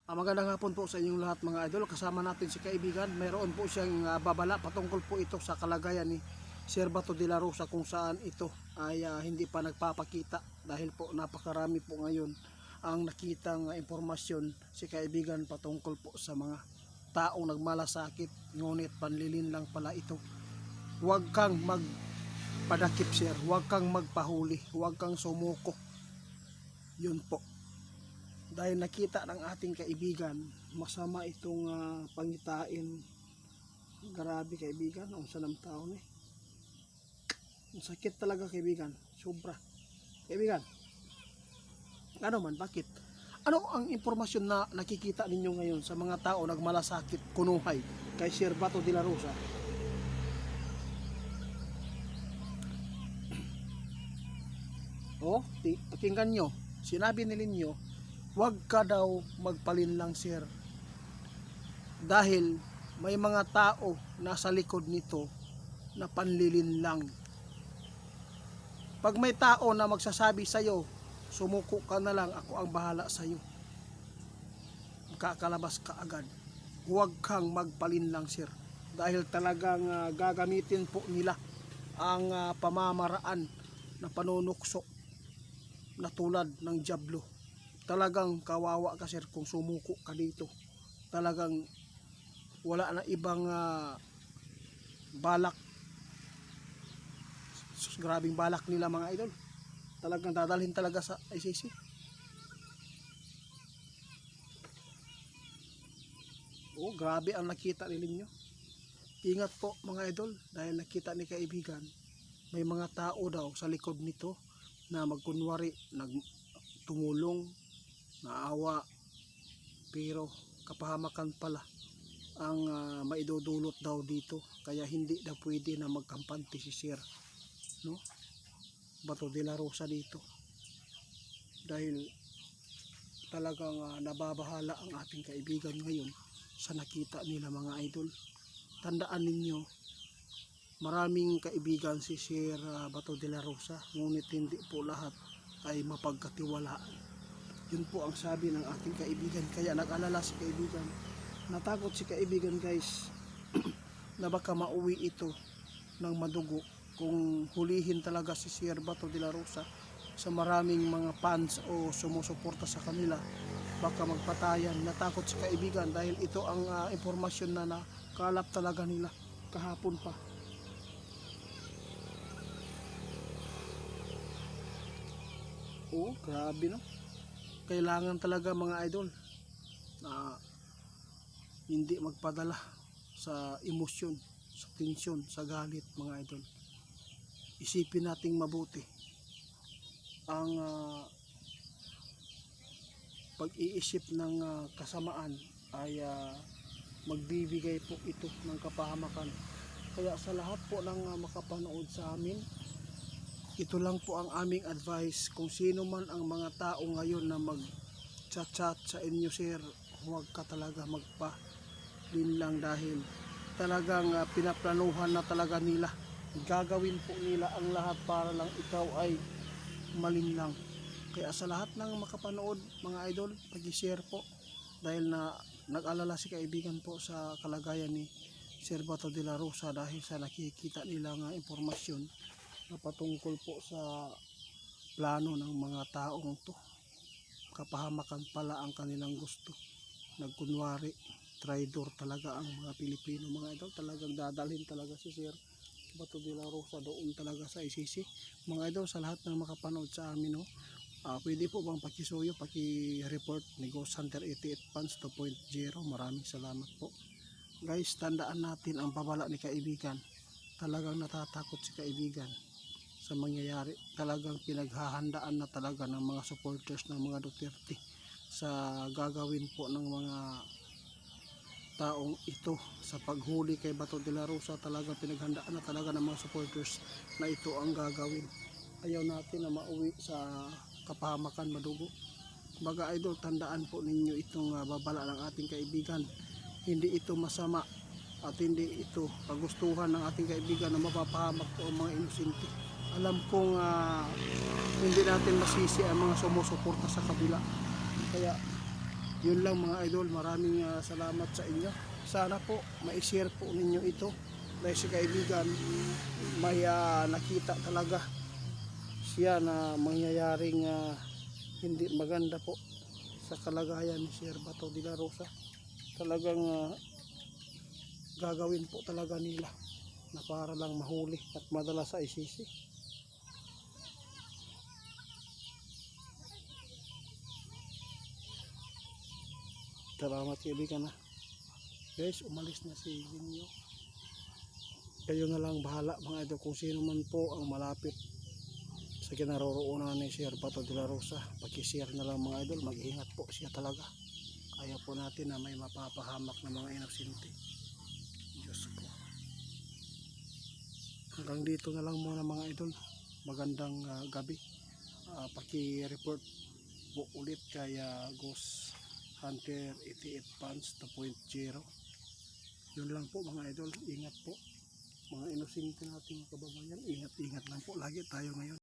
Magandang hapon po sa inyong lahat mga idol. Kasama natin si kaibigan. Mayroon po siyang babala patungkol po ito sa kalagayan ni Sir Bato de la Rosa, kung saan ito ay hindi pa nagpapakita dahil po napakarami po ngayon ang nakitang impormasyon si kaibigan patungkol po sa mga taong nagmalasakit, ngunit panlilin lang pala ito. Huwag kang magpadakip sir, huwag kang magpahuli, huwag kang sumuko. Yun po. Dahil nakita ng ating kaibigan, masama itong pangitain. Grabe kaibigan, ang sanam taon eh. Ang sakit talaga kaibigan, sobra. Kaibigan, ano man, bakit? Ano ang impormasyon na nakikita ninyo ngayon sa mga tao nagmalasakit, kunuhay kay Sir Bato de la Rosa? Oh, pakinggan nyo, sinabi nilinyo, huwag ka daw magpalinlang sir, dahil may mga tao nasa likod nito na panlilinlang. Pag may tao na magsasabi sa'yo, sumuko ka na lang, ako ang bahala sa'yo, kakalabas ka agad. Huwag kang magpalinlang sir, dahil talagang gagamitin po nila ang pamamaraan na panunukso na tulad ng Diablo. Talagang kawawa ka sir kung sumuko ka dito. Talagang wala na ibang balak. Grabing balak nila mga idol. Talagang dadalhin talaga sa ICC. Oh, grabe ang nakita ninyo. Ingat po mga idol, dahil nakita ni kaibigan, may mga tao daw sa likod nito na magkunwari nagtumulong, naawa, pero kapahamakan pala ang maidudulot daw dito. Kaya hindi daw pwede na magkampante si Sir, no, Bato de la Rosa dito, dahil talagang nababahala ang ating kaibigan ngayon sa nakita nila mga idol. Tandaan ninyo, maraming kaibigan si Sir Bato de la Rosa, ngunit hindi po lahat ay mapagkatiwalaan. Yun po ang sabi ng ating kaibigan. Kaya nag-alala si kaibigan, natakot si kaibigan guys na baka mauwi ito ng madugo kung hulihin talaga si Sir Bato de la Rosa sa maraming mga fans o sumusuporta sa kanila. Baka magpatayan. Natakot si kaibigan dahil ito ang impormasyon na nakalap talaga nila kahapon pa. Oh, grabe no. Kailangan talaga mga idol na hindi magpadala sa emosyon, sa tensyon, sa galit mga idol. Isipin nating mabuti ang pag-iisip ng kasamaan ay magbibigay po ito ng kapahamakan. Kaya sa lahat po ng makapanood sa amin, ito lang po ang aming advice. Kung sino man ang mga tao ngayon na mag-chat sa inyo sir, huwag ka talaga magpa-linlang, dahil talagang pinaplanuhan na talaga nila. Gagawin po nila ang lahat para lang ikaw ay malinlang. Kaya sa lahat ng makapanood mga idol, pag-share po, dahil na nag-alala si kaibigan po sa kalagayan ni Sir Bato de la Rosa dahil sa nakikita nilang impormasyon na patungkol po sa plano ng mga taong to. Kapahamakan pala ang kanilang gusto. Nagkunwari, traidor talaga ang mga Pilipino mga idol. Talagang dadalhin talaga si Sir Bato de la Rosa doon talaga sa ICC. Mga idol, sa lahat ng makapanood sa amin, no, pwede po bang pakisuyo, paki-report ni Ghost Hunter 88 Fans 2.0. Maraming salamat po. Guys, tandaan natin ang babala ni kaibigan. Talagang natatakot si kaibigan sa mangyayari. Talagang pinaghahandaan na talaga ng mga supporters ng mga Duterte sa gagawin po ng mga taong ito sa paghuli kay Bato de la Rosa. Talagang pinaghandaan na talaga ng mga supporters na ito ang gagawin. Ayaw natin na mauwi sa kapahamakan, madugo. Baga idol, tandaan po ninyo itong babala ng ating kaibigan. Hindi ito masama at hindi ito kagustuhan ng ating kaibigan na mapapahamak po ang mga inosente. Alam kong hindi natin masisi ang mga sumusuporta sa kabila. Kaya Yun lang mga idol, maraming salamat sa inyo. Sana po ma-share po ninyo ito dahil si kaibigan may nakita talaga siya na mangyayaring hindi maganda po sa kalagayan ni Sir Bato de la Rosa. Talagang gagawin po talaga nila na para lang mahuli at madala sa ICC. Salamat kaibigan ha. Guys, umalis na si Ginyo. Kayo na lang bahala mga idol kung sino man po ang malapit sa kinaroroonan ni Sir Bato de la Rosa. Paki-share na lang mga idol, mag-ingat po siya talaga. Ayaw po natin na may mapapahamak na mga inosente. Diyos ko. Hanggang dito na lang muna mga idol. Magandang gabi. Paki-report po ulit kay Ghost Hunter 88 Pants 2.0. Yun lang po mga idol. Ingat po. Mga inosente nating kababayan. Ingat-ingat lang po lagi tayo ngayon.